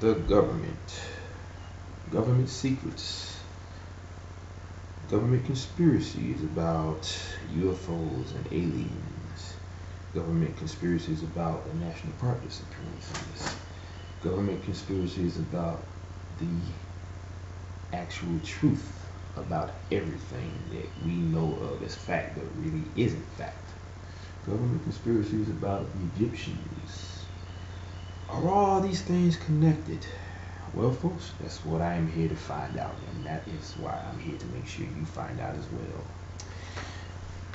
The government secrets, government conspiracies about UFOs and aliens, government conspiracies about the national park disappearances, government conspiracies about the actual truth about everything that we know of as fact but really isn't fact. Government conspiracies about the Egyptians. Are all these things connected? Well, folks, that's what I am here to find out, and that is why I'm here to make sure you find out as well.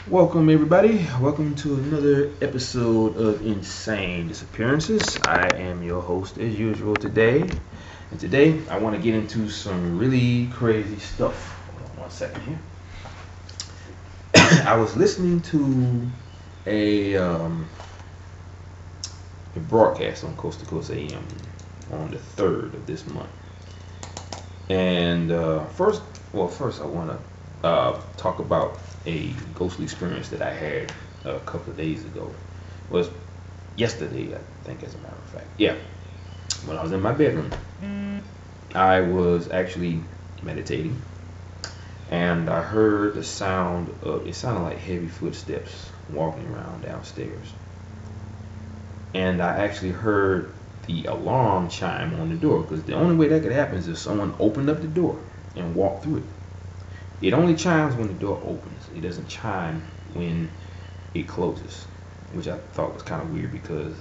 Welcome, everybody. Welcome to another episode of Insane Disappearances. I am your host, as usual, today. And today, I want to get into some really crazy stuff. Hold on one second here. I was listening to a broadcast on Coast to Coast AM on the 3rd of this month. And first I want to talk about a ghostly experience that I had a couple of days ago. It was yesterday, I think, as a matter of fact. Yeah, when I was in my bedroom, I was actually meditating, and I heard the sound of, it sounded like heavy footsteps walking around downstairs. And I actually heard the alarm chime on the door, because the only way that could happen is if someone opened up the door and walked through it. It only chimes when the door opens. It doesn't chime when it closes, which I thought was kind of weird, because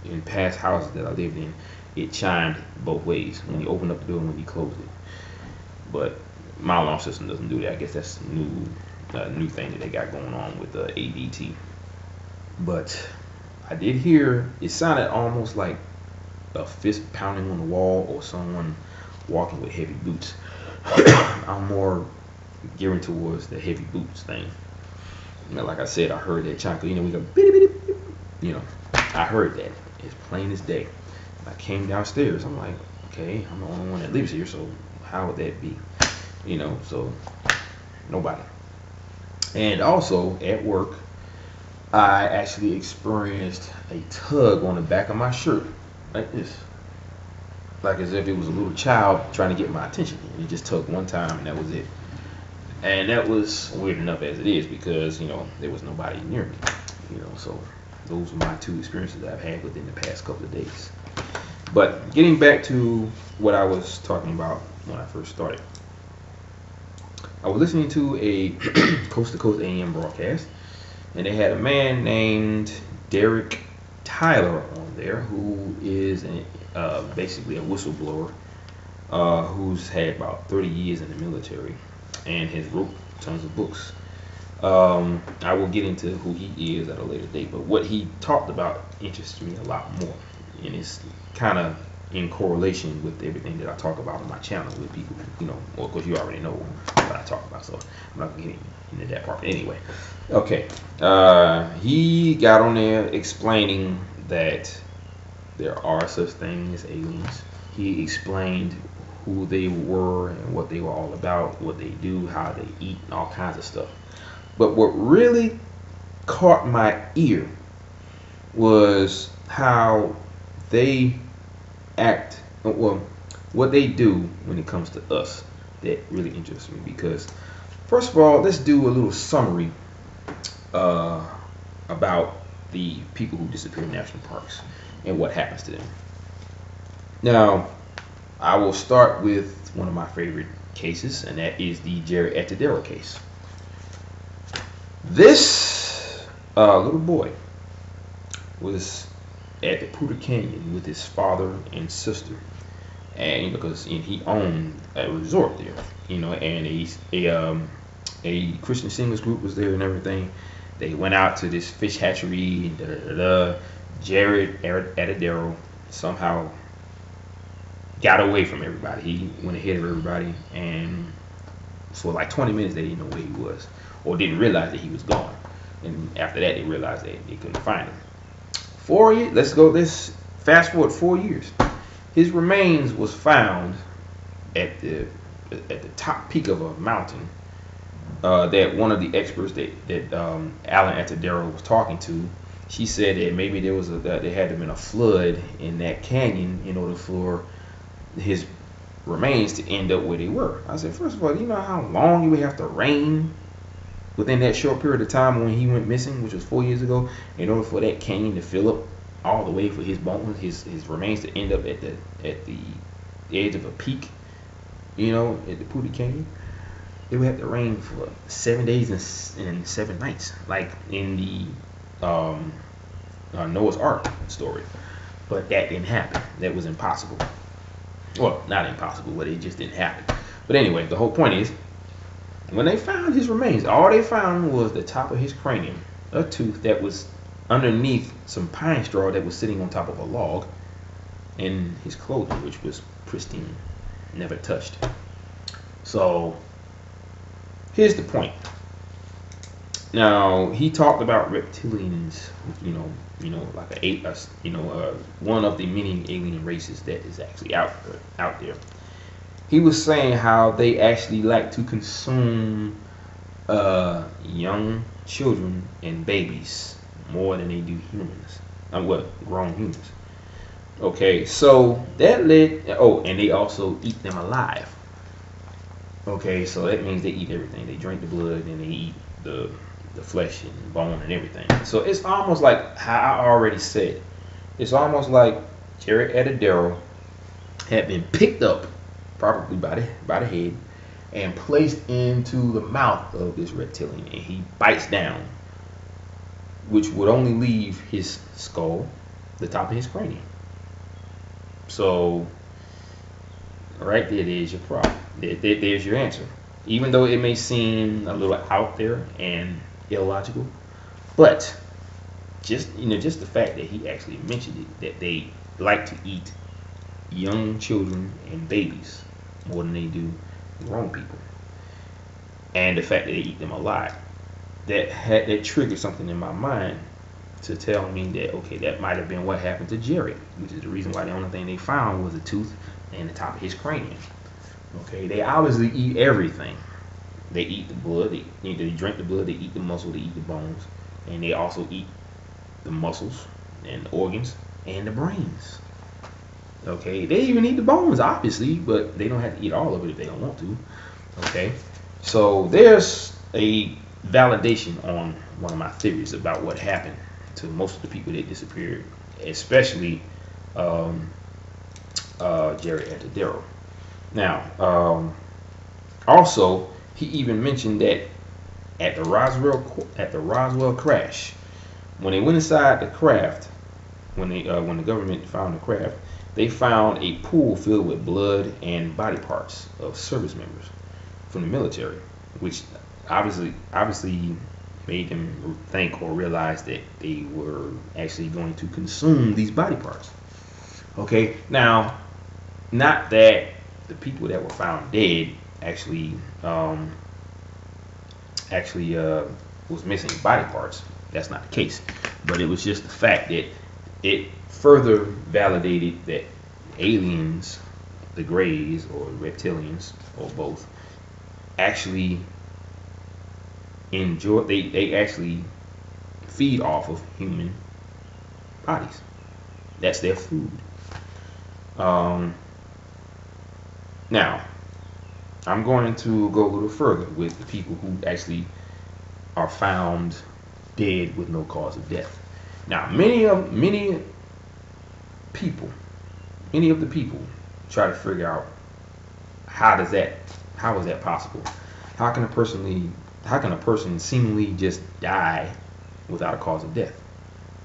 in past houses that I lived in, it chimed both ways, when you opened up the door and when you closed it. But my alarm system doesn't do that. I guess that's a new thing that they got going on with the ADT. But I did hear, it sounded almost like a fist pounding on the wall or someone walking with heavy boots. I'm more gearing towards the heavy boots thing. Like I said, I heard that chime, 'cause, we go bitty bitty, I heard that as plain as day. I came downstairs. I'm like, okay, I'm the only one that lives here, so how would that be? So nobody. And also at work, I actually experienced a tug on the back of my shirt, like this, like as if it was a little child trying to get my attention. And it just tugged one time, and that was it. And that was weird enough as it is, because there was nobody near me. So those were my two experiences that I've had within the past couple of days. But getting back to what I was talking about when I first started, I was listening to a Coast to Coast AM broadcast, and they had a man named Derek Tyler on there, who is basically a whistleblower, who's had about 30 years in the military and has wrote tons of books. I will get into who he is at a later date, but what he talked about interests me a lot more, and it's kind of in correlation with everything that I talk about on my channel with people, well, of course you already know what I talk about, so I'm not going to get into that part. But anyway, okay, he got on there explaining that there are such things as aliens. He explained who they were and what they were all about, what they do, how they eat, and all kinds of stuff. But what really caught my ear was how they act, well, what they do when it comes to us. That really interests me, because first of all, let's do a little summary about the people who disappear in national parks and what happens to them. Now, I will start with one of my favorite cases, and that is the Jared Atadero case. This little boy was at the Poudre Canyon with his father and sister, and because he owned a resort there, and a Christian singers group was there and everything. They went out to this fish hatchery, and Jared Atadero somehow got away from everybody. He went ahead of everybody, and for like 20 minutes they didn't know where he was, or didn't realize that he was gone. And after that, they realized that they couldn't find him. 4 years. Let's fast forward 4 years. His remains was found at the top peak of a mountain. That one of the experts that Alan Atadero was talking to, she said that maybe there had to have been a flood in that canyon in order for his remains to end up where they were. I said, first of all, do you know how long you would have to rain within that short period of time when he went missing, which was 4 years ago, in order for that canyon to fill up all the way for his bones, his remains to end up at the edge of a peak, you know, at the Pootie Canyon? It would have to rain for 7 days and 7 nights, like in the Noah's Ark story. But that didn't happen. That was impossible. Well, not impossible, but it just didn't happen. But anyway, the whole point is, when they found his remains, all they found was the top of his cranium, a tooth that was underneath some pine straw that was sitting on top of a log, and his clothing, which was pristine, never touched. So here's the point. Now, he talked about reptilians, you know, like one of the many alien races that is actually out there. He was saying how they actually like to consume young children and babies more than they do humans. Grown humans. Okay, so that led. Oh, and they also eat them alive. Okay, so that means they eat everything. They drink the blood and they eat the flesh and bone and everything. So it's almost like how I already said. It's almost like Jared Atadero had been picked up, probably by the head, and placed into the mouth of this reptilian, and he bites down, which would only leave his skull, the top of his cranium. So right there's your problem. There's your answer. Even though it may seem a little out there and illogical, but just the fact that he actually mentioned it, that they like to eat young children and babies more than they do grown people, and the fact that they eat them alive, that triggered something in my mind to tell me that, okay, that might have been what happened to Jerry, which is the reason why the only thing they found was a tooth and the top of his cranium. Okay, they obviously eat everything. They eat the blood, they drink the blood, they eat the muscle, they eat the bones, and they also eat the muscles and the organs and the brains. Okay, they even eat the bones, obviously, but they don't have to eat all of it if they don't want to. Okay, so there's a validation on one of my theories about what happened to most of the people that disappeared, especially Jerry Atadero. Now, also, he even mentioned that at the Roswell crash, when they went inside the craft, when the government found the craft, they found a pool filled with blood and body parts of service members from the military, which obviously made them think or realize that they were actually going to consume these body parts. Okay, now, not that the people that were found dead actually was missing body parts. That's not the case, but it was just the fact that it further validated that aliens, the Greys or reptilians or both, actually they actually feed off of human bodies. That's their food. Now, I'm going to go a little further with the people who actually are found dead with no cause of death. Now, many of the people try to figure out how is that possible? How can a person seemingly just die without a cause of death?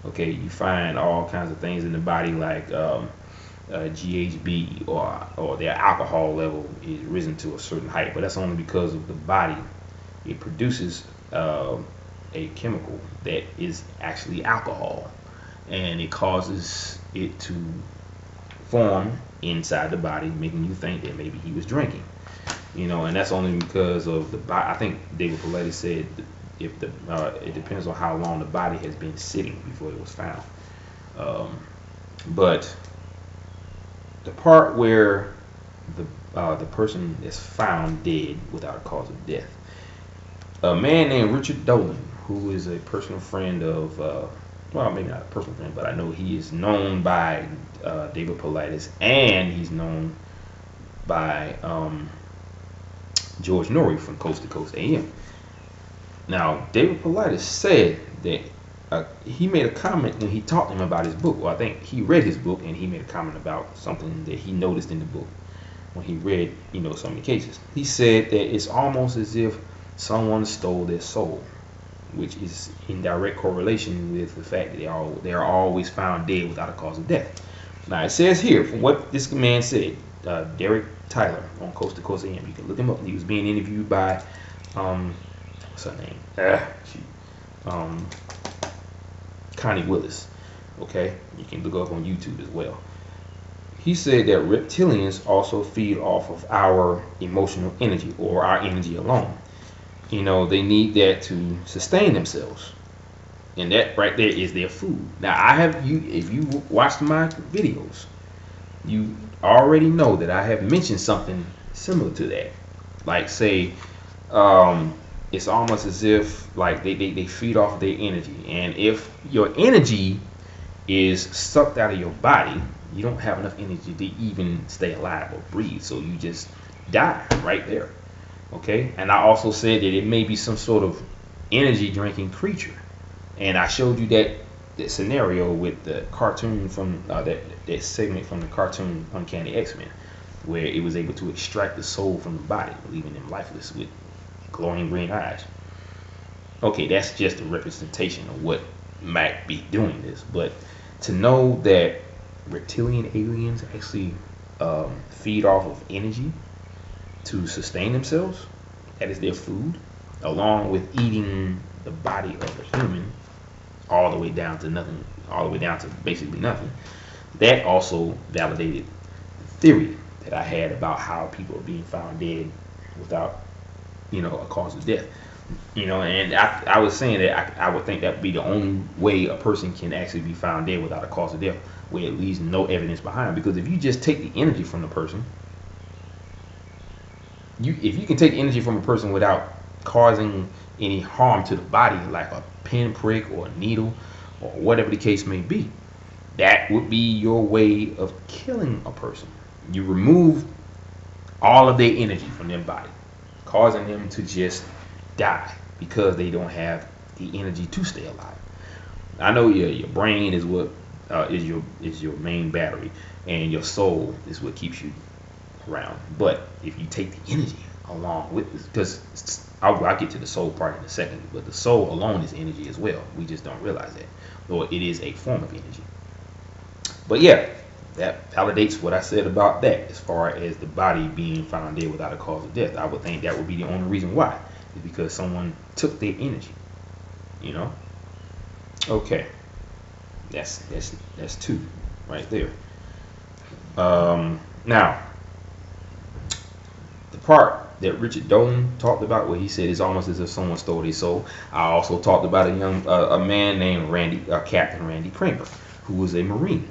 Okay, you find all kinds of things in the body like GHB or their alcohol level is risen to a certain height, but that's only because of the body. It produces a chemical that is actually alcohol, and it causes it to form inside the body, making you think that maybe he was drinking. And that's only because of the body. I think David Paulides said it depends on how long the body has been sitting before it was found. But the part where the person is found dead without a cause of death, a man named Richard Dolan, who is a personal friend of, well, maybe not a personal friend, but I know he is known by David Paulides, and he's known by George Norrie from Coast to Coast AM. Now, David Paulides said that he made a comment when he talked to him about his book. Well, I think he read his book and he made a comment about something that he noticed in the book when he read, some of the cases. He said that it's almost as if someone stole their soul, which is in direct correlation with the fact that they are always found dead without a cause of death. Now, it says here, from what this man said, Derek Tyler on Coast to Coast AM. You can look him up. He was being interviewed by, what's her name? Connie Willis. Okay, you can look up on YouTube as well. He said that reptilians also feed off of our emotional energy, or our energy alone. They need that to sustain themselves, and that right there is their food. Now, if you watched my videos, you already know that I have mentioned something similar to that. Like, say, it's almost as if like they feed off their energy, and if your energy is sucked out of your body, you don't have enough energy to even stay alive or breathe, so you just die right there. Okay, and I also said that it may be some sort of energy drinking creature, and I showed you that scenario with the cartoon from that segment from the cartoon Uncanny X-Men, where it was able to extract the soul from the body, leaving them lifeless with glowing green eyes. Okay, that's just a representation of what might be doing this, but to know that reptilian aliens actually feed off of energy to sustain themselves, that is their food, along with eating the body of a human all the way down to nothing, all the way down to basically nothing, that also validated the theory that I had about how people are being found dead without a cause of death. And I was saying that I would think that would be the only way a person can actually be found dead without a cause of death, where it leaves no evidence behind. Because if you just take the energy from the person, if you can take the energy from a person without causing any harm to the body, like a pinprick or a needle or whatever the case may be, that would be your way of killing a person. You remove all of their energy from their body, causing them to just die because they don't have the energy to stay alive. I know your brain is what is your main battery, and your soul is what keeps you around. But if you take the energy along with this, because I'll get to the soul part in a second, but the soul alone is energy as well. We just don't realize that, or it is a form of energy. But yeah, that validates what I said about that as far as the body being found dead without a cause of death. I would think that would be the only reason why, is because someone took their energy. Okay, that's two right there. Now, the part that Richard Dolan talked about, where he said it's almost as if someone stole their soul, I also talked about a man named Captain Randy Kramer, who was a Marine,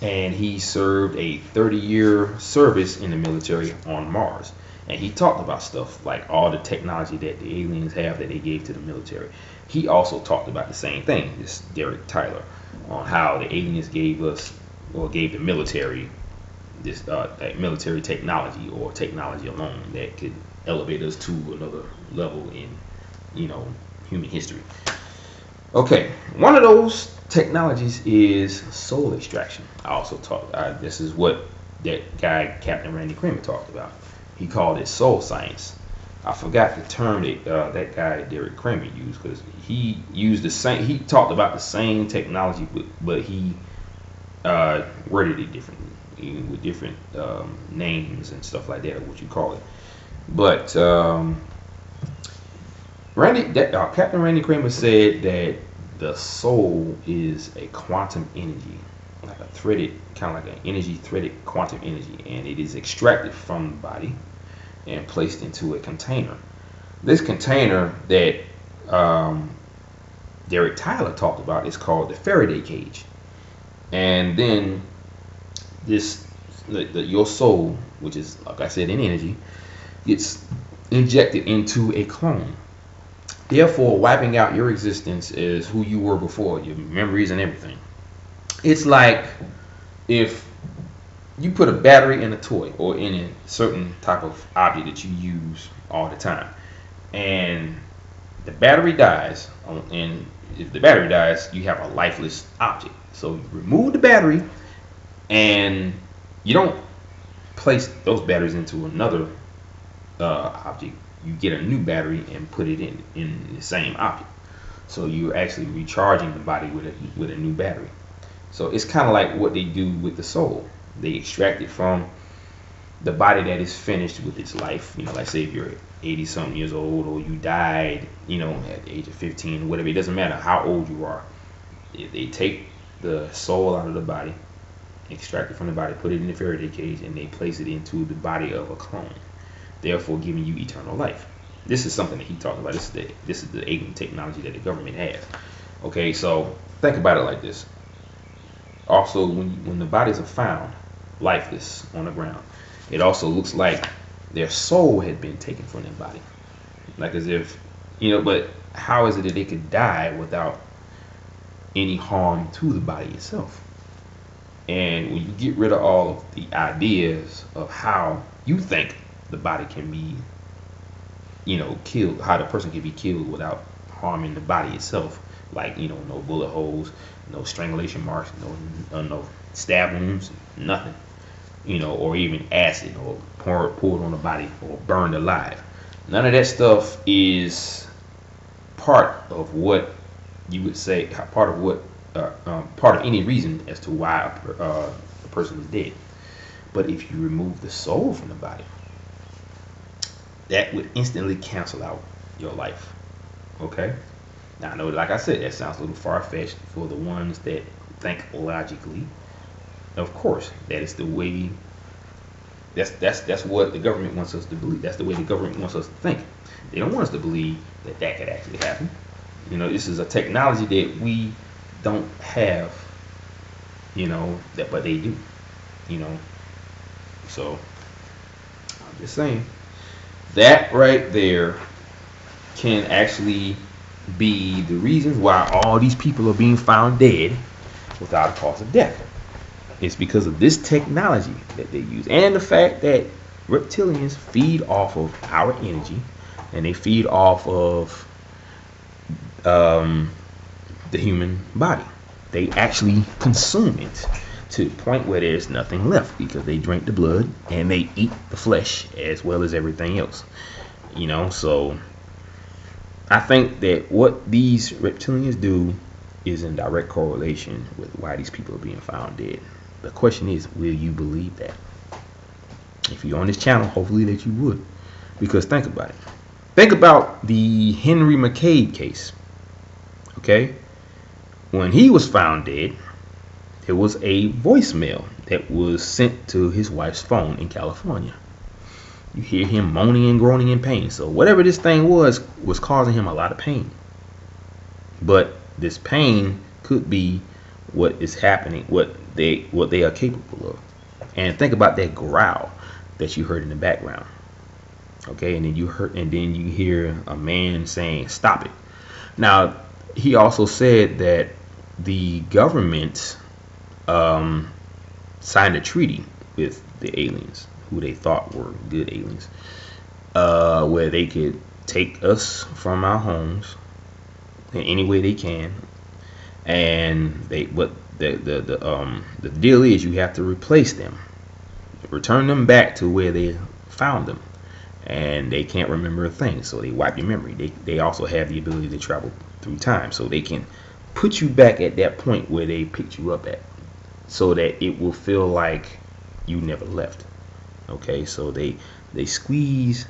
and he served a 30-year service in the military on Mars. And he talked about stuff like all the technology that the aliens have that they gave to the military. He also talked about the same thing, this Derek Tyler, on how the aliens gave the military this military technology, or technology alone, that could elevate us to another level in human history. Okay, one of those technologies is soul extraction. I also talked, this is what that guy Captain Randy Kramer talked about. He called it soul science. I forgot the term that that guy Derek Kramer used, because he used the same. He talked about the same technology, but he worded it differently, with different names and stuff like that, or what you call it. But Captain Randy Kramer said that the soul is a quantum energy, like a threaded, kind of like an energy threaded quantum energy, and it is extracted from the body and placed into a container. This container that Derek Tyler talked about is called the Faraday cage. And then your soul, which is, like I said, in energy, gets injected into a clone, therefore wiping out your existence as who you were before, your memories and everything. It's like if you put a battery in a toy or in a certain type of object that you use all the time, and the battery dies, and if the battery dies, you have a lifeless object. So you remove the battery, and you don't place those batteries into another object. You get a new battery and put it in the same object. So you're actually recharging the body with a new battery. So it's kind of like what they do with the soul. They extract it from the body that is finished with its life. Like say if you're 80 something years old, or you died, at the age of 15, whatever. It doesn't matter how old you are. They take the soul out of the body, extract it from the body, put it in the Faraday cage, and they place it into the body of a clone, therefore giving you eternal life. This is something that he talked about. This is the alien technology that the government has. Okay, so think about it like this. Also, when the bodies are found lifeless on the ground, it also looks like their soul had been taken from their body, like as if, but how is it that they could die without any harm to the body itself? And when you get rid of all of the ideas of how you think the body can be, killed, how the person can be killed without harming the body itself, like, no bullet holes, no strangulation marks, no stab wounds, nothing, or even acid or poured on the body or burned alive. None of that stuff is part of what you would say, part of any reason as to why a person is dead. But if you remove the soul from the body, that would instantly cancel out your life. Okay? Now I know, like I said, that sounds a little far-fetched for the ones that think logically. Of course, that is the way. That's what the government wants us to believe. That's the way the government wants us to think. They don't want us to believe that could actually happen. This is a technology that we don't have. But they do. So I'm just saying that right there can actually be the reasons why all these people are being found dead without a cause of death. It's because of this technology that they use, and the fact that reptilians feed off of our energy, and they feed off of the human body. They actually consume it to the point where there's nothing left, because they drink the blood and they eat the flesh as well as everything else. So I think that what these reptilians do is in direct correlation with why these people are being found dead. The question is, will you believe that? If you're on this channel, hopefully that you would. Because think about it. Think about the Henry McCabe case. Okay? When he was found dead, there was a voicemail that was sent to his wife's phone in California. You hear him moaning and groaning in pain. So whatever this thing was causing him a lot of pain. But this pain could be what is happening, what they are capable of. And think about that growl that you heard in the background. Okay, and then you hear a man saying, "Stop it." Now, he also said that the government signed a treaty with the aliens, who they thought were good aliens, where they could take us from our homes in any way they can, and the deal is you have to replace them, return them back to where they found them, and they can't remember a thing, so they wipe your memory. They also have the ability to travel through time, so they can put you back at that point where they picked you up at, so that it will feel like you never left. Okay, so they squeeze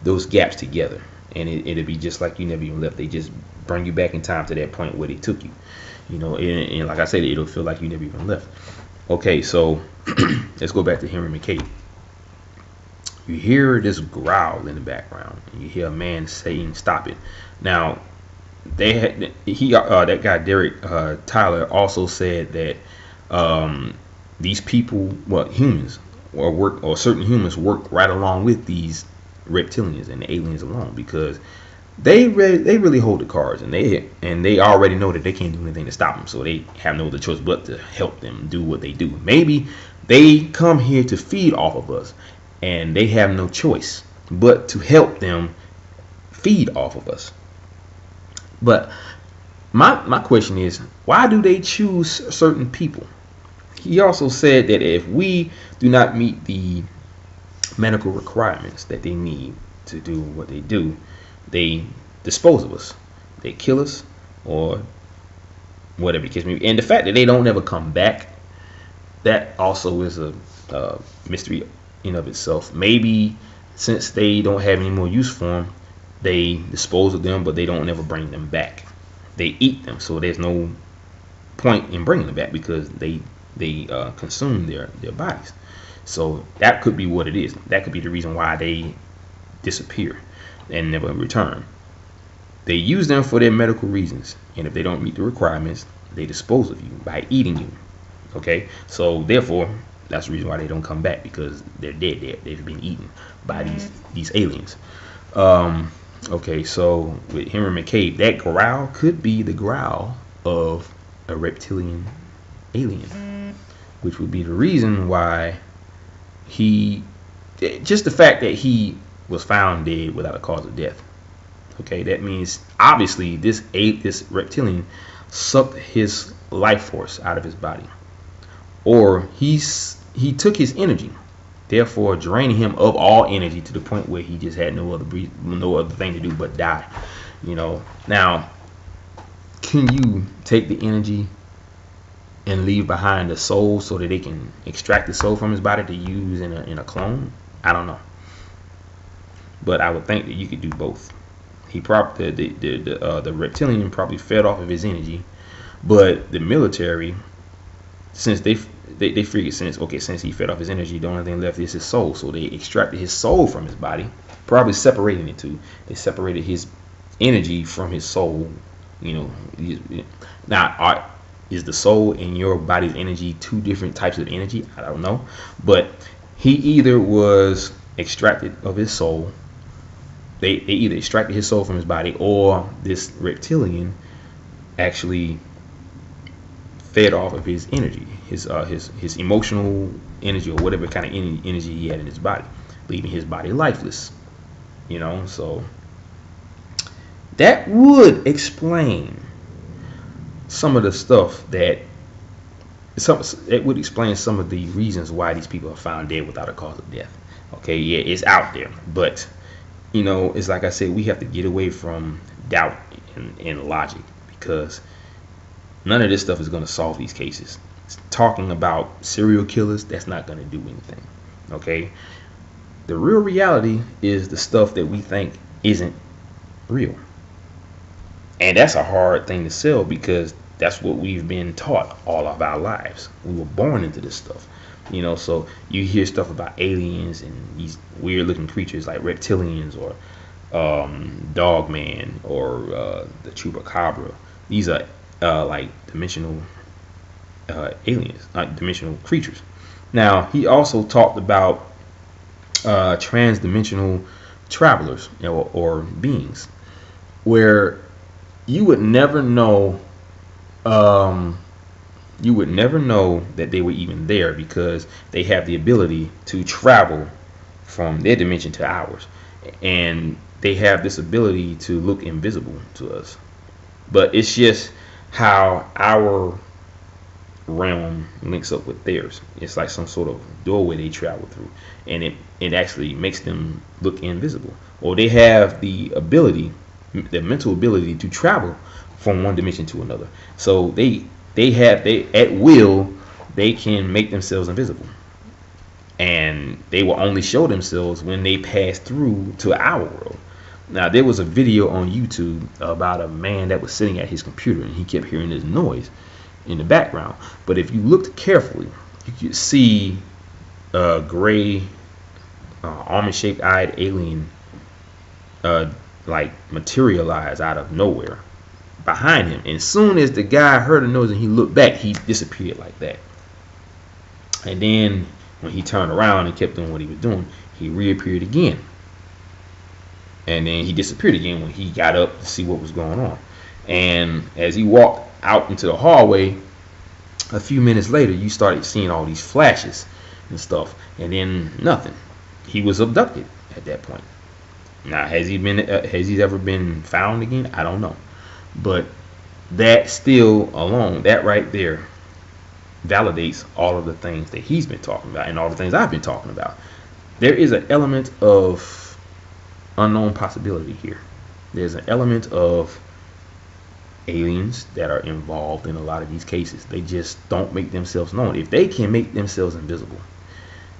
those gaps together, and it'll be just like you never even left. They just bring you back in time to that point where they took you. And like I said, it'll feel like you never even left. Okay, so let's go back to Henry McCabe. You hear this growl in the background, and you hear a man saying, "Stop it." Now, that guy Derek Tyler also said that these people, humans, or certain humans work right along with these reptilians and the aliens alone, because they really hold the cards, and they already know that they can't do anything to stop them, so they have no other choice but to help them do what they do. Maybe They come here to feed off of us, and they have no choice but to help them feed off of us. But my question is, why do they choose certain people? He also said that if we do not meet the medical requirements that they need to do what they do, they dispose of us. They kill us, or whatever the case may be. And the fact that they don't ever come back, that also is a mystery in of itself. Maybe since they don't have any more use for them, they dispose of them, but they don't ever bring them back. They eat them, so there's no point in bringing them back because they consume their bodies. So that could be what it is. That could be the reason why they disappear and never return. They use them for their medical reasons, and if they don't meet the requirements, they dispose of you by eating you. Okay, so therefore that's the reason why they don't come back, because they're dead. They've been eaten by these aliens. Okay, so with Henry McCabe, that growl could be the growl of a reptilian alien, which would be the reason why just the fact that he was found dead without a cause of death. Okay, that means obviously this reptilian sucked his life force out of his body, or he took his energy, therefore draining him of all energy to the point where he just had no other thing to do but die. Now, can you take the energy and leave behind the soul so that they can extract the soul from his body to use in a clone? I don't know, but I would think that you could do both. He probably the reptilian probably fed off of his energy, but the military, since they figured since he fed off his energy, the only thing left is his soul. So they extracted his soul from his body, probably separating the two. They separated his energy from his soul. Now, is the soul and your body's energy two different types of energy? I don't know, but he either was extracted of his soul. They either extracted his soul from his body, or this reptilian actually fed off of his energy, his emotional energy, or whatever kind of energy he had in his body, leaving his body lifeless. So that would explain some of the stuff it would explain some of the reasons why these people are found dead without a cause of death. Okay, yeah, it's out there, but it's like I said, we have to get away from doubt and logic, because none of this stuff is going to solve these cases. Talking about serial killers, that's not going to do anything. Okay, the real reality is the stuff that we think isn't real, and that's a hard thing to sell, because that's what we've been taught all of our lives. We were born into this stuff. So you hear stuff about aliens and these weird looking creatures like reptilians, or Dogman, or the Chupacabra. These are like dimensional aliens, dimensional creatures. Now, he also talked about transdimensional travelers, or beings, where you would never know that they were even there, because they have the ability to travel from their dimension to ours, and they have this ability to look invisible to us. But it's just how our realm links up with theirs. It's like some sort of doorway they travel through, and it actually makes them look invisible. Or they have the mental ability to travel from one dimension to another. So they at will, they can make themselves invisible, and they will only show themselves when they pass through to our world. Now, there was a video on YouTube about a man that was sitting at his computer, and he kept hearing this noise in the background. But if you looked carefully, you could see a gray, almond-shaped eyed alien like materialize out of nowhere behind him. And as soon as the guy heard the noise and he looked back, he disappeared like that. And then when he turned around and kept doing what he was doing, he reappeared again. And then he disappeared again when he got up to see what was going on. And as he walked out into the hallway, a few minutes later, you started seeing all these flashes. and stuff, and then nothing. He was abducted at that point. Now, has he ever been found again? I don't know. But that still alone, that right there, validates all of the things that he's been talking about and all the things I've been talking about. There is an element of unknown possibility here. There's an element of aliens that are involved in a lot of these cases. They just don't make themselves known. If they can make themselves invisible,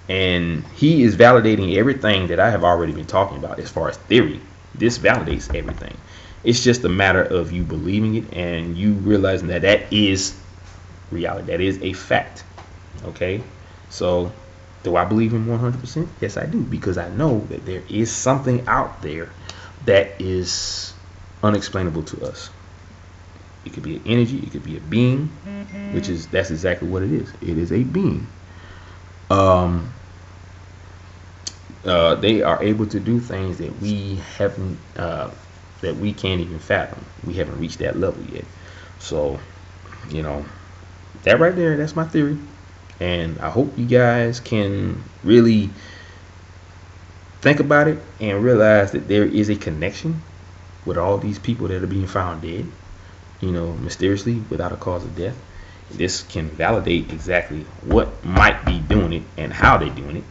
and he is validating everything that I have already been talking about as far as theory. This validates everything. It's just a matter of you believing it and you realizing that that is reality. That is a fact. Okay? So, do I believe him 100%? Yes, I do. Because I know that there is something out there that is unexplainable to us. It could be an energy. It could be a being. That's exactly what it is. It is a being. They are able to do things that we haven't, that we can't even fathom. We haven't reached that level yet. So, that right there, that's my theory. And I hope you guys can really think about it and realize that there is a connection with all these people that are being found dead, mysteriously without a cause of death. This can validate exactly what might be doing it and how they're doing it.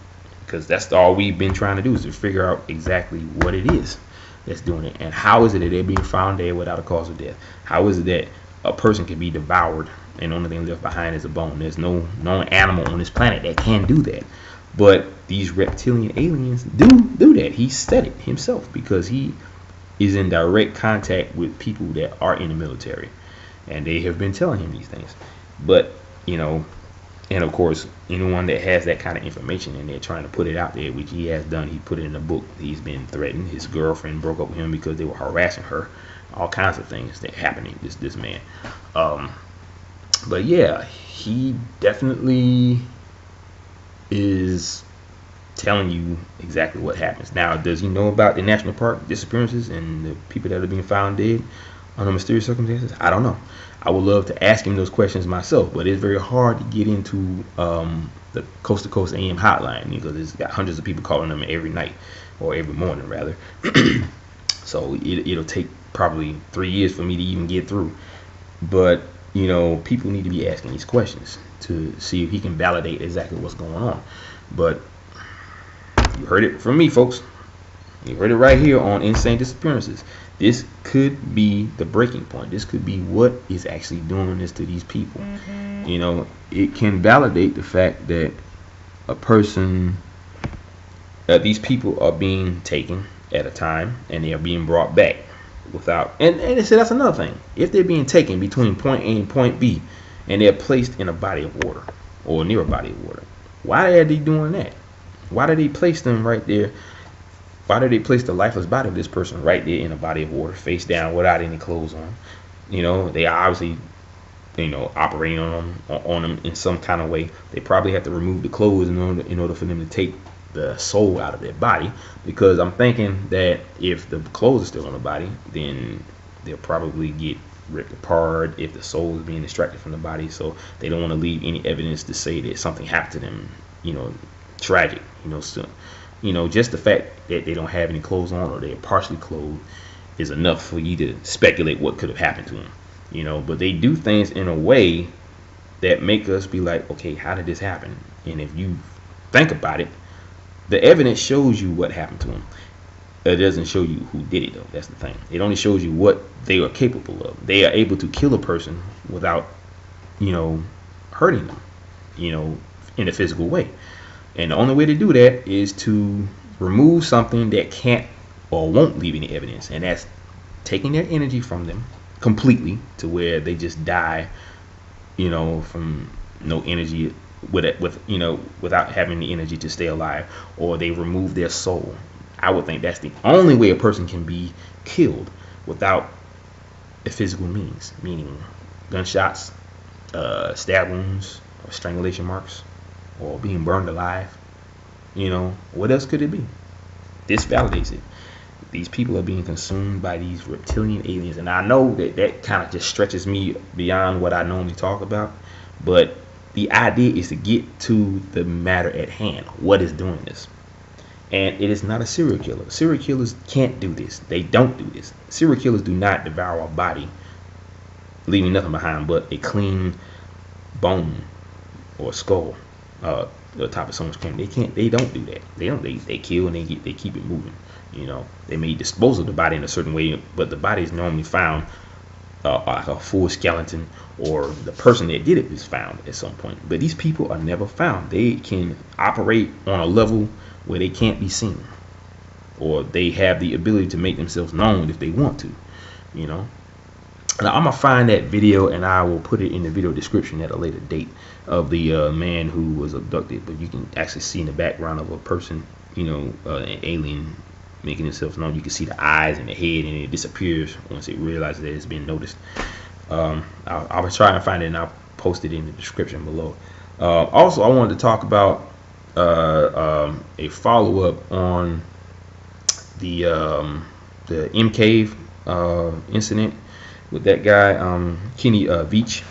Because that's all we've been trying to do is to figure out exactly what it is that's doing it. And how is it that they're being found dead without a cause of death? How is it that a person can be devoured and the only thing left behind is a bone? There's no known animal on this planet that can do that. But these reptilian aliens do that. He said it himself because he is in direct contact with people that are in the military. And they have been telling him these things. But, and of course, anyone that has that kind of information and they're trying to put it out there, which he has done, he put it in a book. He's been threatened. His girlfriend broke up with him because they were harassing her. All kinds of things that happening. This man. But yeah, he definitely is telling you exactly what happens. Now, does he know about the national park disappearances and the people that are being found dead under mysterious circumstances? I don't know. I would love to ask him those questions myself, but it's very hard to get into the Coast to Coast AM hotline because it's got hundreds of people calling them every night or every morning rather. So it'll take probably 3 years for me to even get through. But people need to be asking these questions to see if he can validate exactly what's going on. But you heard it from me, folks. You heard it right here on Insane Disappearances. This could be the breaking point. This could be what is actually doing this to these people. It can validate the fact that these people are being taken at a time and they are being brought back without. And they say that's another thing. If they're being taken between point A and point B and they're placed in a body of water or near a body of water, why are they doing that? Why do they place them right there? Why do they place the lifeless body of this person right there in a body of water, face down, without any clothes on? They are obviously, operating on them in some kind of way. They probably have to remove the clothes in order for them to take the soul out of their body. Because I'm thinking that if the clothes are still on the body, then they'll probably get ripped apart if the soul is being extracted from the body. So they don't want to leave any evidence to say that something happened to them, tragic, so, just the fact that they don't have any clothes on or they're partially clothed is enough for you to speculate what could have happened to them, but they do things in a way that make us be like, okay, how did this happen? And if you think about it, the evidence shows you what happened to them. It doesn't show you who did it, though. That's the thing. It only shows you what they are capable of. They are able to kill a person without, hurting them, in a physical way. And the only way to do that is to remove something that can't or won't leave any evidence. And that's taking their energy from them completely to where they just die, from no energy without having the energy to stay alive, or they remove their soul. I would think that's the only way a person can be killed without a physical means, meaning gunshots, stab wounds, or strangulation marks, or being burned alive. What else could it be? This validates it. These people are being consumed by these reptilian aliens, and I know that kind of just stretches me beyond what I normally talk about, but the idea is to get to the matter at hand. What is doing this? And it is not a serial killer. Serial killers can't do this. They don't do this. Serial killers do not devour a body, leaving nothing behind but a clean bone or skull, the top of someone's camera. They don't do that. They kill and they keep it moving. They may dispose of the body in a certain way, but the body is normally found like a full skeleton, or the person that did it is found at some point. But these people are never found. They can operate on a level where they can't be seen, or they have the ability to make themselves known if they want to. Now, I'm gonna find that video and I will put it in the video description at a later date of the man who was abducted. But you can actually see in the background of a person, an alien making himself known. You can see the eyes and the head, and it disappears once it realizes that it's been noticed. I'll try and find it and I'll post it in the description below. Also, I wanted to talk about a follow-up on the M Cave incident with that guy, Kenny Veach.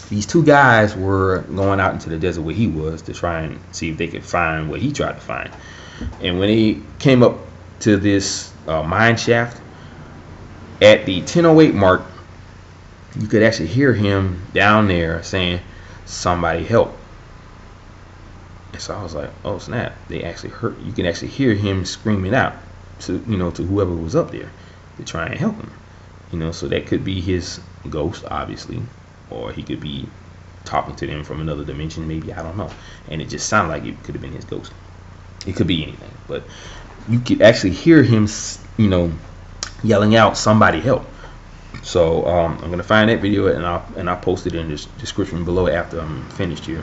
These two guys were going out into the desert where he was to try and see if they could find what he tried to find. And when he came up to this mine shaft at the 10:08 mark, you could actually hear him down there saying, "Somebody help." And so I was like, "Oh snap!" They actually heard. You can actually hear him screaming out to to whoever was up there to try and help him. So that could be his ghost, obviously, or he could be talking to them from another dimension, maybe, I don't know. And it just sounded like it could have been his ghost. It could be anything, but you could actually hear him, yelling out, "Somebody help!" So I'm gonna find that video and I'll post it in the description below after I'm finished here.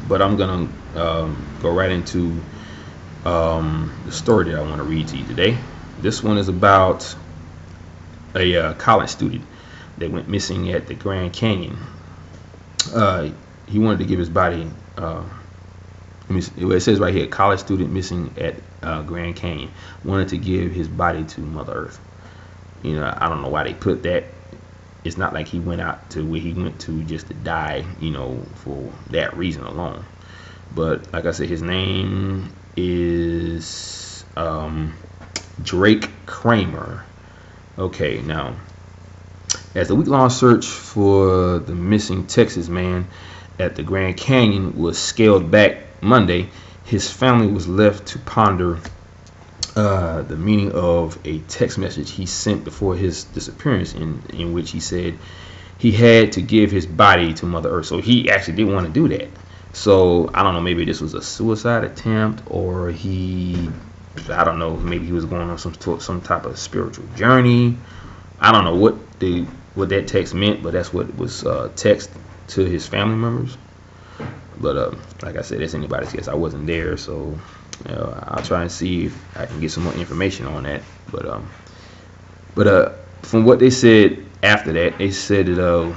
But I'm gonna go right into the story that I want to read to you today. This one is about a college student that went missing at the Grand Canyon. He wanted to give his body. It says right here, college student missing at Grand Canyon, wanted to give his body to Mother Earth. I don't know why they put that. It's not like he went out to where he went to just to die, for that reason alone. But like I said, his name is Drake Kramer. Okay, now, as the week-long search for the missing Texas man at the Grand Canyon was scaled back Monday, his family was left to ponder the meaning of a text message he sent before his disappearance, in which he said he had to give his body to Mother Earth. So he actually didn't want to do that. So I don't know, maybe this was a suicide attempt, or I don't know, maybe he was going on some type of spiritual journey. I don't know what that text meant, but that's what was text to his family members. But like I said, that's anybody's guess. I wasn't there, so I'll try and see if I can get some more information on that. But from what they said after that, they said that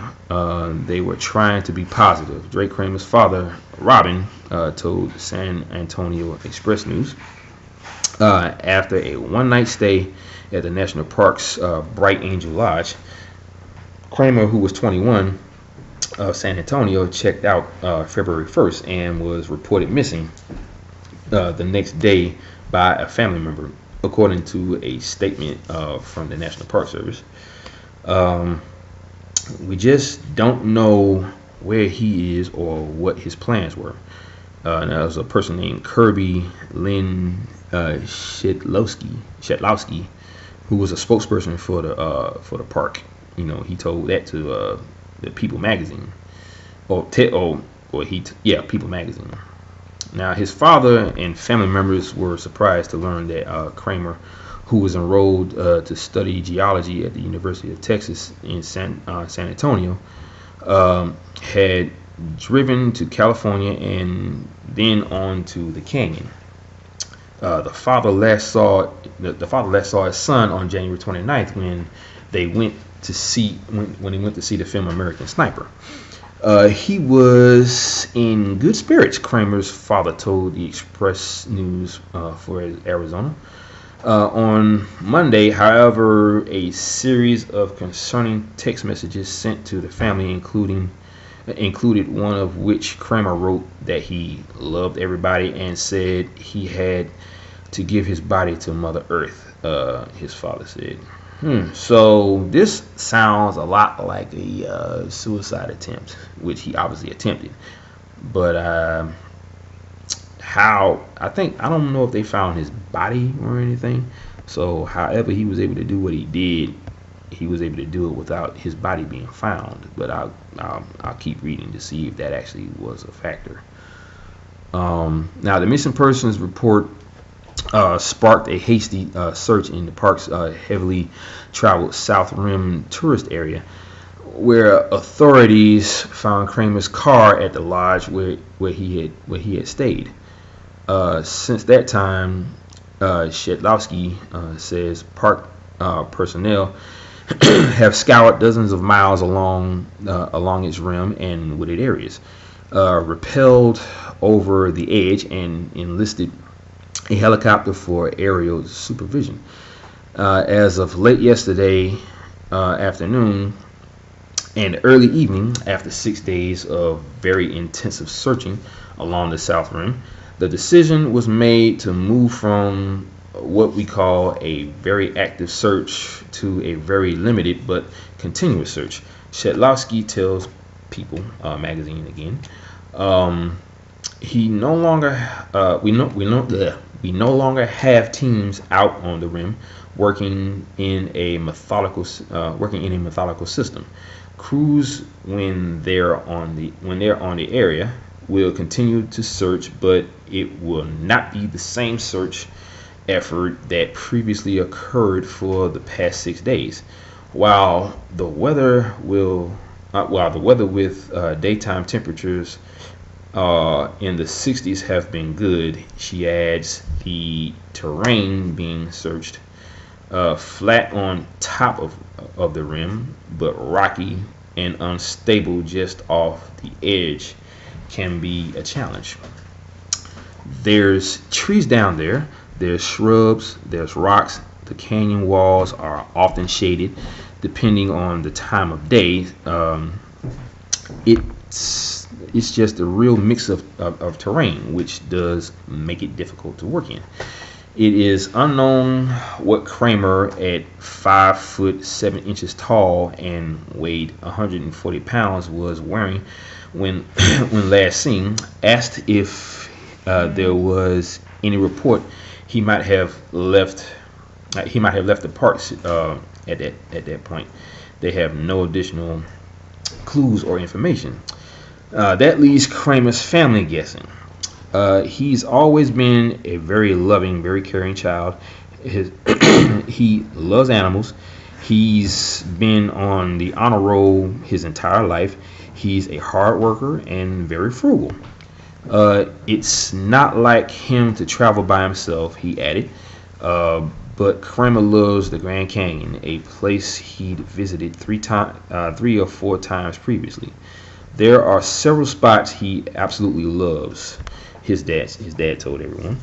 they were trying to be positive. Drake Kramer's father, Robin, told San Antonio Express News after a one-night stay at the National Park's Bright Angel Lodge, Kramer, who was 21, of San Antonio, checked out February 1st and was reported missing the next day by a family member, according to a statement from the National Park Service. We just don't know where he is or what his plans were. Now, there was a person named Kirby Lynn Shetlowski, who was a spokesperson for the park. He told that to the People magazine, People magazine. Now, his father and family members were surprised to learn that Kramer, who was enrolled to study geology at the University of Texas in San Antonio, had driven to California and then on to the canyon. The father last saw his son on January 29th when he went to see the film American Sniper. He was in good spirits, Kramer's father told the Express News for Arizona. On Monday, however, a series of concerning text messages sent to the family, including included one of which Kramer wrote that he loved everybody and said he had to give his body to Mother Earth, his father said. So this sounds a lot like a suicide attempt, which he obviously attempted. But I don't know if they found his body or anything. So however he was able to do what he did, he was able to do it without his body being found. But I'll keep reading to see if that actually was a factor. Now the missing persons report sparked a hasty search in the park's heavily traveled South Rim tourist area, where authorities found Kramer's car at the lodge where he had stayed. Since that time, Shedlowski says park personnel have scoured dozens of miles along its rim and wooded areas, rappelled over the edge, and enlisted a helicopter for aerial supervision. As of late yesterday afternoon and early evening, after 6 days of very intensive searching along the South Rim, the decision was made to move from what we call a very active search to a very limited but continuous search. Shedlowski tells People magazine again. We no longer have teams out on the rim working in a methodical system. Crews, when they're on the area, will continue to search, but it will not be the same search effort that previously occurred for the past 6 days. While the weather with daytime temperatures in the 60s have been good, she adds, the terrain being searched, flat on top of the rim, but rocky and unstable just off the edge, can be a challenge. There's trees down there, there's shrubs, there's rocks. The canyon walls are often shaded depending on the time of day. It's just a real mix of terrain, which does make it difficult to work in. It is unknown what Kramer, at 5 foot 7 inches tall and weighed 140 pounds, was wearing when last seen. Asked if there was any report he might have left the parks at that point. They have no additional clues or information. That leaves Kramer's family guessing. He's always been a very loving, very caring child. He loves animals. He's been on the honor roll his entire life. He's a hard worker and very frugal. It's not like him to travel by himself, he added. But Kramer loves the Grand Canyon, a place he'd visited 3 or 4 times previously. There are several spots he absolutely loves. His dad told everyone.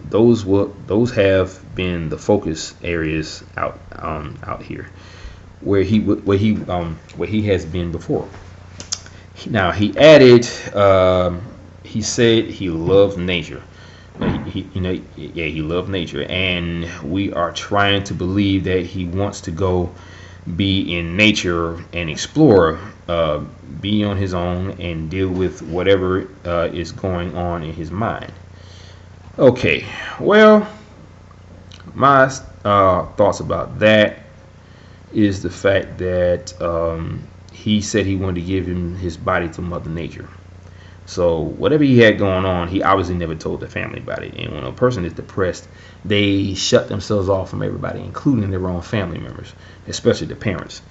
Those have been the focus areas out here, where he has been before. Now he added, he said he loves nature. He loved nature, and we are trying to believe that he wants to go be in nature and explore, be on his own and deal with whatever is going on in his mind. Okay, well, my thoughts about that is the fact that he said he wanted to give his body to Mother Nature. So whatever he had going on, he obviously never told the family about it. And when a person is depressed, they shut themselves off from everybody, including their own family members, especially the parents.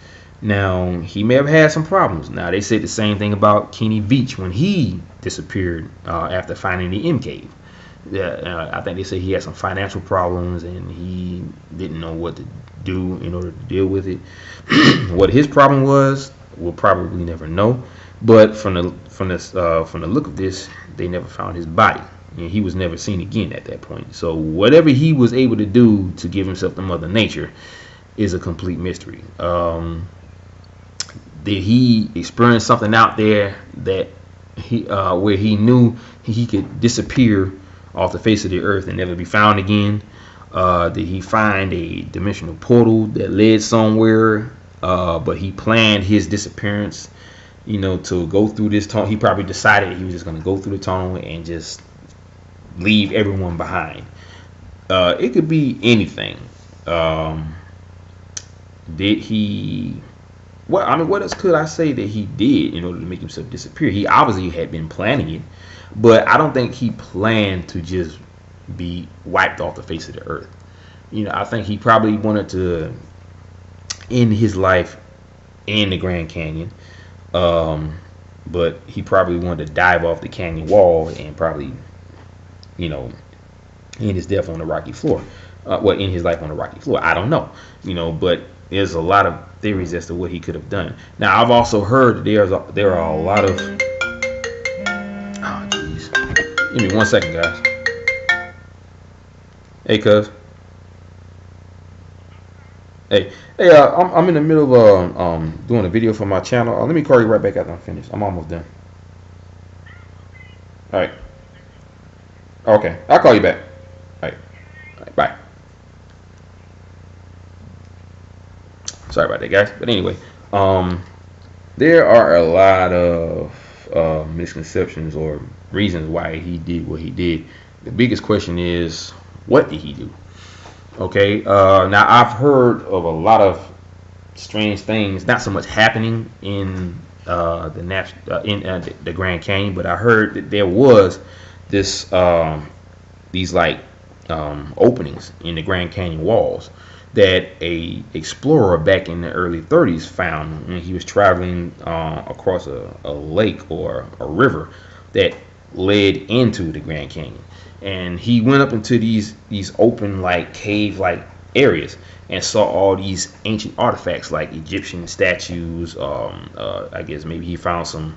Now, he may have had some problems. Now, they said the same thing about Kenny Veach when he disappeared after finding the M cave. I think they said he had some financial problems and he didn't know what to do in order to deal with it. What his problem was, we'll probably never know. But from the look of this, they never found his body. And he was never seen again at that point. So whatever he was able to do to give himself to Mother Nature is a complete mystery. Did he experience something out there that he where he knew he could disappear off the face of the earth and never be found again? Did he find a dimensional portal that led somewhere? But he planned his disappearance, to go through this tunnel. He probably decided he was just going to go through the tunnel and just leave everyone behind. It could be anything. Did he? What else could I say that he did in order to make himself disappear? He obviously had been planning it, but I don't think he planned to just be wiped off the face of the earth. I think he probably wanted to end his life in the Grand Canyon, but he probably wanted to dive off the canyon wall and probably, end his death on the rocky floor. End his life on the rocky floor. I don't know, but there's a lot of theories as to what he could have done. Now, I've also heard that there are a lot of. Oh, jeez. Give me 1 second, guys. Hey, cuz. Hey, I'm in the middle of doing a video for my channel. Let me call you right back after I'm finished. I'm almost done. All right. Okay, I'll call you back. All right, bye. Sorry about that, guys. But anyway, there are a lot of misconceptions or reasons why he did what he did. The biggest question is, what did he do? Okay. Now I've heard of a lot of strange things, not so much happening in the Grand Canyon, but I heard that there was these openings in the Grand Canyon walls that a explorer back in the early 30s found when he was traveling across a lake or a river that led into the Grand Canyon. And he went up into these open, like, cave like areas and saw all these ancient artifacts like Egyptian statues. I guess maybe he found some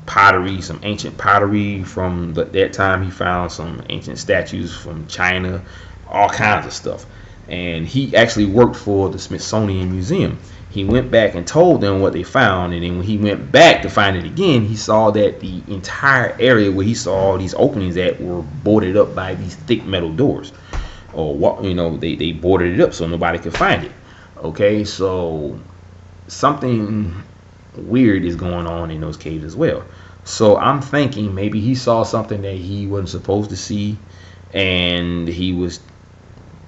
pottery, some ancient pottery from that time. He found some ancient statues from China, all kinds of stuff. And he actually worked for the Smithsonian Museum. He went back and told them what they found, and then when he went back to find it again, he saw that the entire area where he saw all these openings that were boarded up by these thick metal doors, or they boarded it up so nobody could find it. Okay, so something weird is going on in those caves as well. So I'm thinking maybe he saw something that he wasn't supposed to see, and he was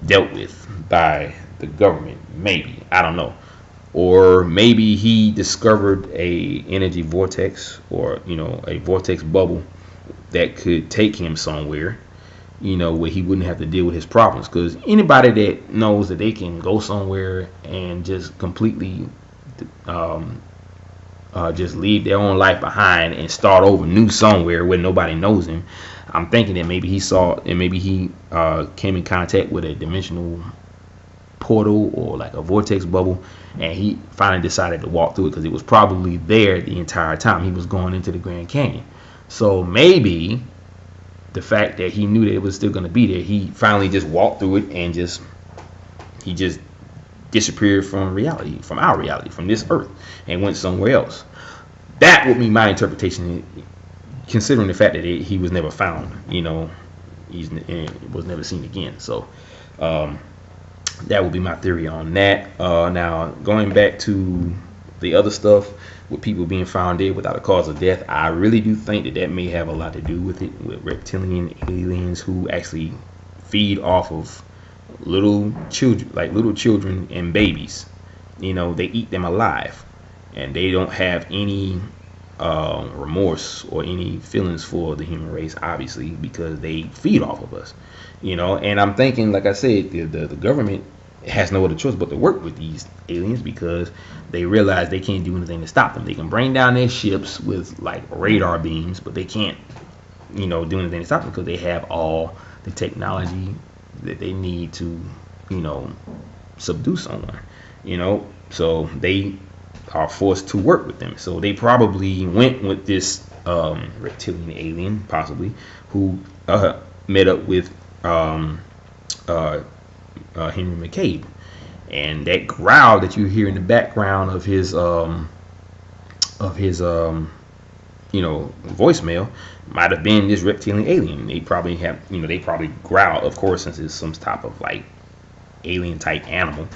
dealt with by the government. Maybe, I don't know. Or maybe he discovered a energy vortex, or a vortex bubble that could take him somewhere, where he wouldn't have to deal with his problems. Because anybody that knows that they can go somewhere and just completely just leave their own life behind and start over new somewhere where nobody knows him, I'm thinking that maybe he saw, and maybe he came in contact with a dimensional portal or like a vortex bubble, and he finally decided to walk through it because it was probably there the entire time he was going into the Grand Canyon. So maybe the fact that he knew that it was still going to be there, he finally just walked through it and he just disappeared from reality, from our reality, from this earth, and went somewhere else. That would be my interpretation, considering the fact that he was never found. He was never seen again. So that would be my theory on that. Now, going back to the other stuff with people being found dead without a cause of death, I really do think that may have a lot to do with it, with reptilian aliens who actually feed off of little children and babies. They eat them alive, and they don't have any remorse or any feelings for the human race, obviously, because they feed off of us. And I'm thinking, like I said, the government has no other choice but to work with these aliens, because they realize they can't do anything to stop them. They can bring down their ships with like radar beams, but they can't do anything to stop them, because they have all the technology that they need to subdue someone. So they are forced to work with them. So they probably went with this reptilian alien, possibly, who met up with Henry McCabe, And that growl that you hear in the background of his voicemail might have been this reptilian alien. They probably have, they probably growl, of course, since it's some type of like alien type animal.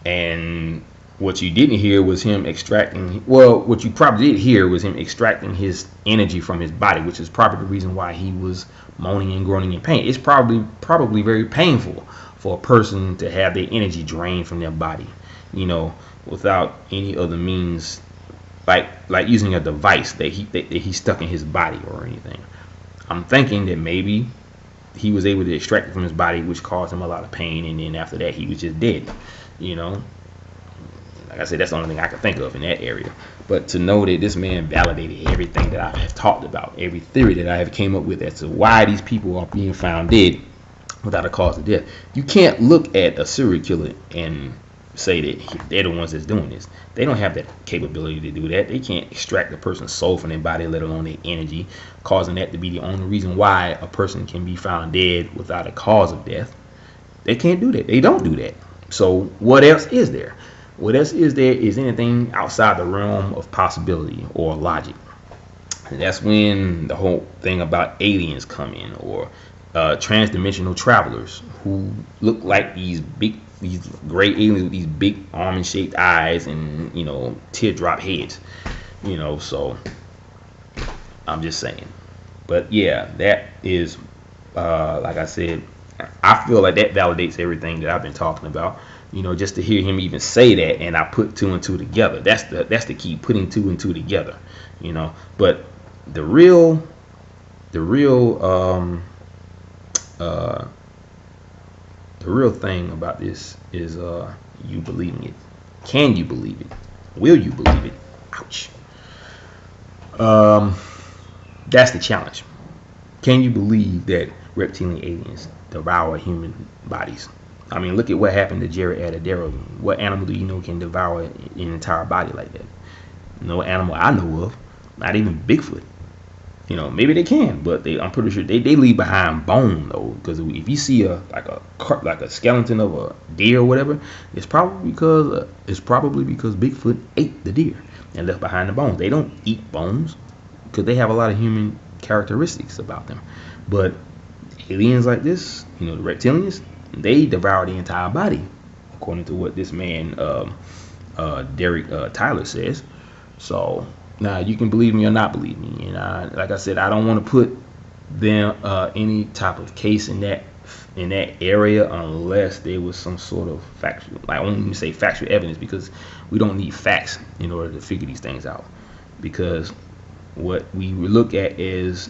And what you didn't hear was him extracting, well, what you probably did hear was him extracting his energy from his body, which is probably the reason why he was moaning and groaning in pain. It's probably very painful for a person to have their energy drained from their body, without any other means, like using a device that he stuck in his body or anything. I'm thinking that maybe he was able to extract it from his body, which caused him a lot of pain, and then after that he was just dead. Like I said, that's the only thing I can think of in that area. But to know that this man validated everything that I have talked about, every theory that I have came up with as to why these people are being found dead without a cause of death. You can't look at a serial killer and say that they're the ones that's doing this. They don't have that capability to do that. They can't extract a person's soul from their body, let alone their energy, causing that to be the only reason why a person can be found dead without a cause of death. They can't do that. They don't do that. So what else is there? What else is there is anything outside the realm of possibility or logic. And that's when the whole thing about aliens come in, or transdimensional travelers who look like these gray aliens with these big almond shaped eyes and teardrop heads. So I'm just saying. But yeah, that is like I said, I feel like that validates everything that I've been talking about. Just to hear him even say that, and I put two and two together. That's the key, putting two and two together. But the real thing about this is you believing it. Can you believe it? Will you believe it? Ouch. That's the challenge. Can you believe that reptilian aliens devour human bodies? I mean, look at what happened to Jerry Adadero. What animal do you know can devour an entire body like that? No animal I know of. Not even Bigfoot. Maybe they can, but I'm pretty sure they leave behind bone though. Because if you see a skeleton of a deer or whatever, it's probably because Bigfoot ate the deer and left behind the bones. They don't eat bones because they have a lot of human characteristics about them. But aliens like this, the reptilians, they devour the entire body, according to what this man Derek Tyler says. So now you can believe me or not believe me, and like I said, I don't want to put them any type of case in that area unless there was some sort of factual, I won't even say factual evidence, because we don't need facts in order to figure these things out. Because what we look at is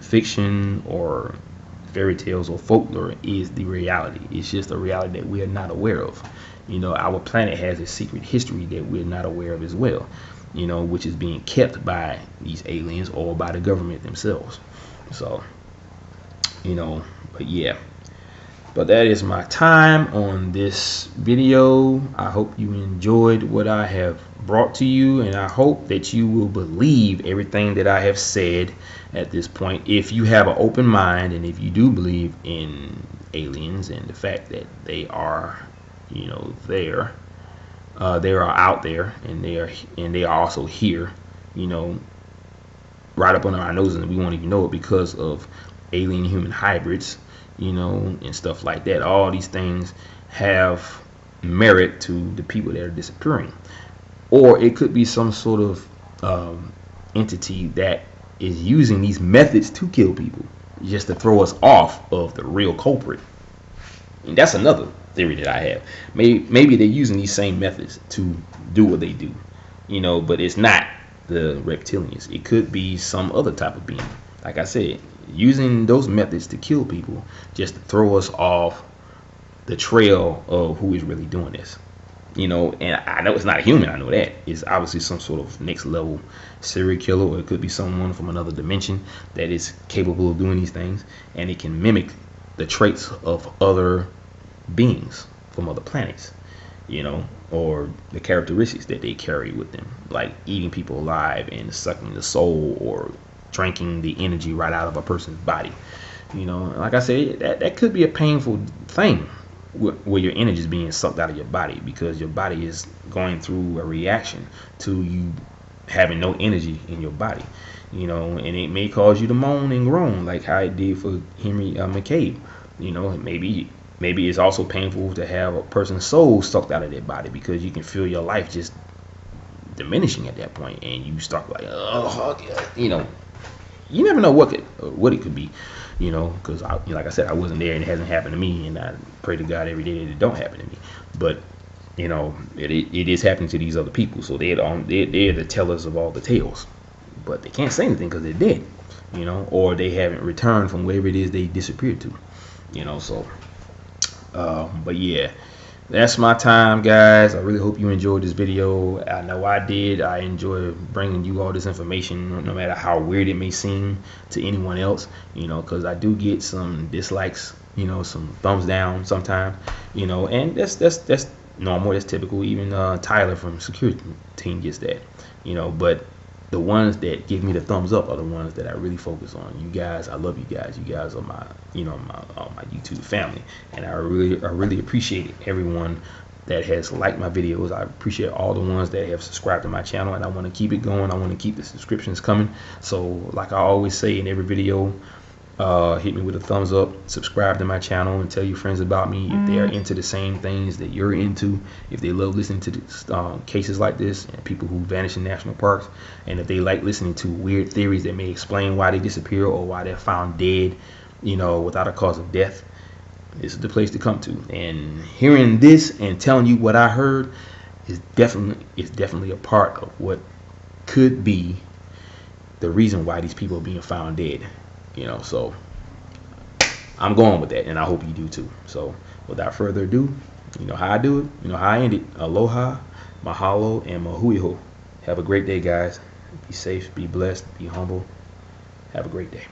fiction or fairy tales or folklore is the reality. It's just a reality that we are not aware of. Our planet has a secret history that we're not aware of as well, which is being kept by these aliens or by the government themselves. So, but yeah. But that is my time on this video. I hope you enjoyed what I have brought to you, and I hope that you will believe everything that I have said at this point. If you have an open mind, and if you do believe in aliens and the fact that they are, there, they are out there, and they are also here, right up under our noses, and we won't even know it because of alien human hybrids, and stuff like that. All these things have merit to the people that are disappearing. Or it could be some sort of entity that is using these methods to kill people, just to throw us off of the real culprit. And that's another theory that I have. Maybe they're using these same methods to do what they do, but it's not the reptilians. It could be some other type of being. Like I said, using those methods to kill people just to throw us off the trail of who is really doing this. And I know it's not a human. I know that. It's obviously some sort of next level serial killer, or it could be someone from another dimension that is capable of doing these things, and it can mimic the traits of other beings from other planets, or the characteristics that they carry with them, like eating people alive and sucking the soul, or drinking the energy right out of a person's body. You know, like I said, that could be a painful thing where your energy is being sucked out of your body because your body is going through a reaction to you having no energy in your body. You know, and it may cause you to moan and groan like how it did for Henry McCabe. You know, maybe it's also painful to have a person's soul sucked out of their body because you can feel your life just diminishing at that point, and you start like, oh, you know, you never know what it could be, you know, because like I said, I wasn't there and it hasn't happened to me, and I pray to God every day that it don't happen to me. But you know, it is happening to these other people, so they're the tellers of all the tales, but they can't say anything because they're dead, you know, or they haven't returned from wherever it is they disappeared to, you know. So, but yeah. That's my time, guys. I really hope you enjoyed this video. I know I did. I enjoy bringing you all this information, no matter how weird it may seem to anyone else, you know, because I do get some dislikes, you know, some thumbs down sometimes, you know, and that's normal. That's typical. Even Tyler from security team gets that, you know, but the ones that give me the thumbs up are the ones that I really focus on. You guys, I love you guys. You guys are my, you know, my YouTube family, and I really appreciate everyone that has liked my videos. I appreciate all the ones that have subscribed to my channel, and I want to keep it going. I want to keep the subscriptions coming. So, like I always say in every video, hit me with a thumbs up, subscribe to my channel, and tell your friends about me if they are into the same things that you're into, if they love listening to cases like this and people who vanish in national parks, and if they like listening to weird theories that may explain why they disappear or why they're found dead, you know, without a cause of death. This is the place to come to. And hearing this and telling you what I heard is definitely a part of what could be the reason why these people are being found dead. You know, so I'm going with that, and I hope you do too. So without further ado, you know how I do it, you know how I end it. Aloha, mahalo, and mahuiho. Have a great day, guys. Be safe, be blessed, be humble. Have a great day.